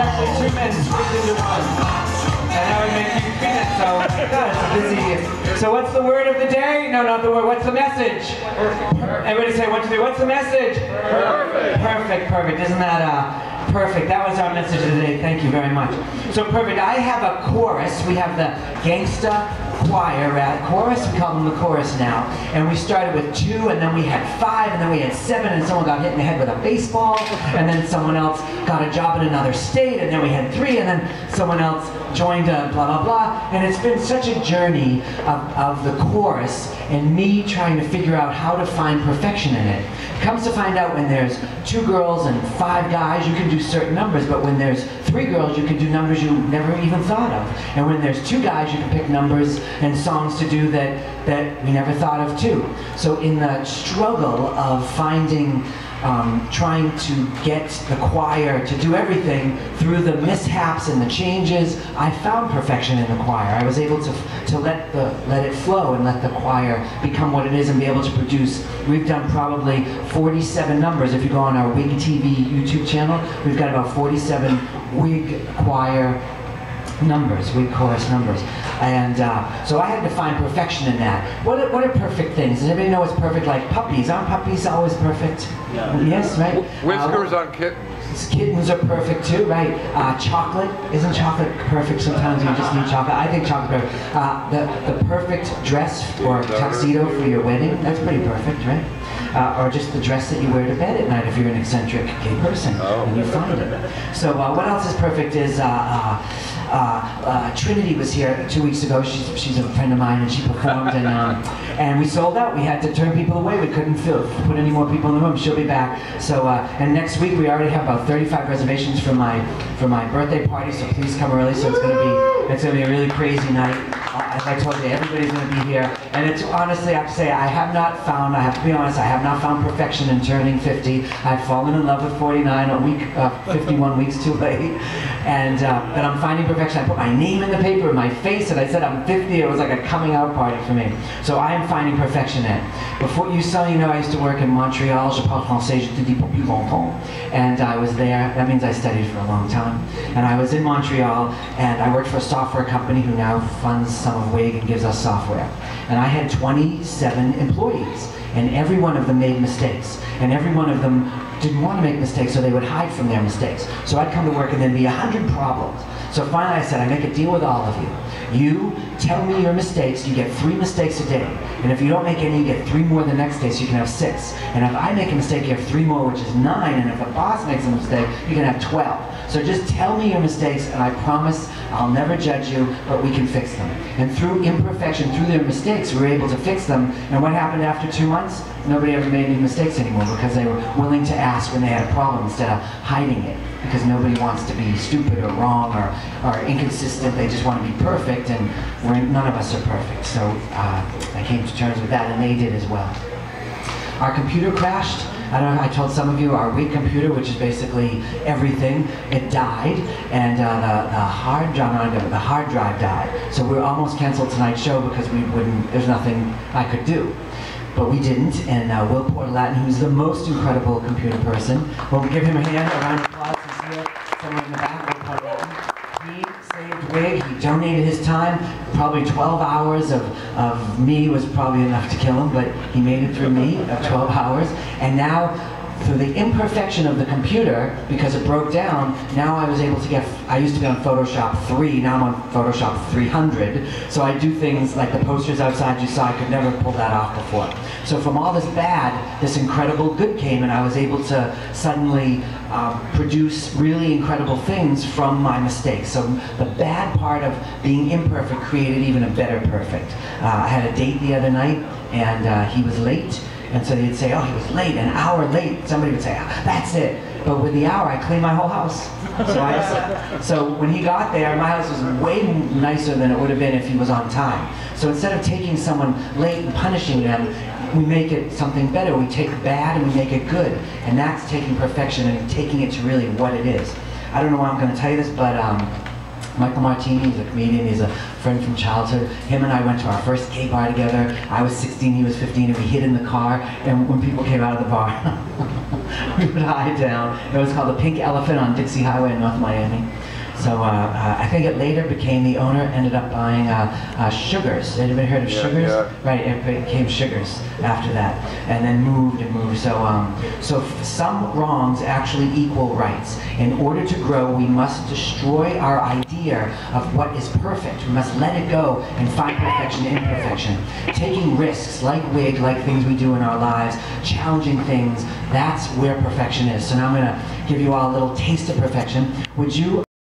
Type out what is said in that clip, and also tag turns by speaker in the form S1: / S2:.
S1: actually 2 men squeezed into one. And now we make you feed it, so it's busy. So what's the word of the day? No, not the word. What's the message? Everybody say 1, 2, 3. What's the message? Perfect. Perfect, perfect. Isn't that perfect? That was our message of the day. Thank you very much. So perfect. I have a chorus. We have the Gangsta Choir chorus. We call them the chorus now. And we started with 2, and then we had 5, and then we had 7, and someone got hit in the head with a baseball, and then someone else got a job in another state, and then we had 3, and then someone else joined a blah blah blah. And it's been such a journey of the chorus and me trying to figure out how to find perfection in it. Comes to find out, when there's 2 girls and 5 guys, you can do certain numbers, but when there's 3 girls, you can do numbers you never even thought of. And when there's 2 guys, you can pick numbers and songs to do that we never thought of too. So in the struggle of finding, trying to get the choir to do everything through the mishaps and the changes, I found perfection in the choir. I was able to let it flow and let the choir become what it is and be able to produce. We've done probably 47 numbers. If you go on our WIGTV YouTube channel, we've got about 47 WIG choir numbers, WIG chorus numbers. And so I had to find perfection in that. What are perfect things? Does anybody know what's perfect? Like puppies. Aren't puppies always perfect? No. Yes, right?
S2: Whiskers on kittens.
S1: Kittens are perfect too, right? Chocolate. Isn't chocolate perfect? Sometimes you just need chocolate. I think chocolate's perfect. The perfect dress or tuxedo for your wedding, that's pretty perfect, right? Or just the dress that you wear to bed at night if you're an eccentric gay person and you find it. So what else is perfect is Trinity was here 2 weeks ago. She's a friend of mine, and she performed, and we sold out. We had to turn people away. We couldn't put any more people in the room. She'll be back. So and next week we already have about 35 reservations for my birthday party. So please come early. So it's gonna be a really crazy night. As I told you, everybody's going to be here. And it's honestly, I have to say, I have to be honest, I have not found perfection in turning 50. I've fallen in love with 49, a week, 51 weeks too late. And but I'm finding perfection. I put my name in the paper, my face, and I said I'm 50. It was like a coming out party for me. So I am finding perfection in it. Before you know, I used to work in Montreal. Je parle français, je te dis pour plus longtemps. And I was there. That means I studied for a long time. And I was in Montreal, and I worked for a software company who now funds some of WIG and gives us software. And I had 27 employees, and every one of them made mistakes, and every one of them didn't want to make mistakes, so they would hide from their mistakes. So I'd come to work and there'd be 100 problems. So finally I said, I make a deal with all of you. You tell me your mistakes, you get 3 mistakes a day. And if you don't make any, you get 3 more the next day, so you can have 6. And if I make a mistake, you have 3 more, which is 9. And if the boss makes a mistake, you can have 12. So just tell me your mistakes, and I promise I'll never judge you, but we can fix them. And through imperfection, through their mistakes, we were able to fix them. And what happened after 2 months? Nobody ever made any mistakes anymore, because they were willing to ask when they had a problem instead of hiding it. Because nobody wants to be stupid or wrong or inconsistent. They just want to be perfect, and none of us are perfect. So I came to terms with that, and they did as well. Our computer crashed. I don't know, I told some of you, our WIG computer, which is basically everything, it died, and the hard drive died. So we almost canceled tonight's show because there's nothing I could do. But we didn't, and Will Porter-Latin, who's the most incredible computer person, we'll give him a hand, a round of applause. He's here, somewhere in the back, Will Porter-Latin. He saved WIG, he donated his time. Probably 12 hours of me was probably enough to kill him, but he made it through me, of 12 hours. And now, through the imperfection of the computer, because it broke down, now I was able to I used to be on Photoshop 3, now I'm on Photoshop 300. So I do things like the posters outside you saw, I could never pull that off before. So from all this bad, this incredible good came, and I was able to suddenly produce really incredible things from my mistakes. So the bad part of being imperfect created even a better perfect. I had a date the other night, and he was late. And so they'd say, oh, he was late, an hour late. Somebody would say, oh, that's it. But with the hour, I cleaned my whole house. So when he got there, my house was way nicer than it would have been if he was on time. So instead of taking someone late and punishing them, we make it something better. We take bad and we make it good. And that's taking perfection and taking it to really what it is. I don't know why I'm going to tell you this, but Michael Martini, he's a comedian, he's a friend from childhood. Him and I went to our first gay bar together. I was 16, he was 15, and we hid in the car. And when people came out of the bar, we would hide down. It was called the Pink Elephant on Dixie Highway in North Miami. So I think it later became, the owner ended up buying Sugars. Anybody heard of Sugars?
S2: Yeah.
S1: Right, it became Sugars after that, and then moved and moved. So some wrongs actually equal rights. In order to grow, we must destroy our idea of what is perfect. We must let it go and find perfection in imperfection. Taking risks, like WIG, like things we do in our lives, challenging things, that's where perfection is. So now I'm going to give you all a little taste of perfection. Would you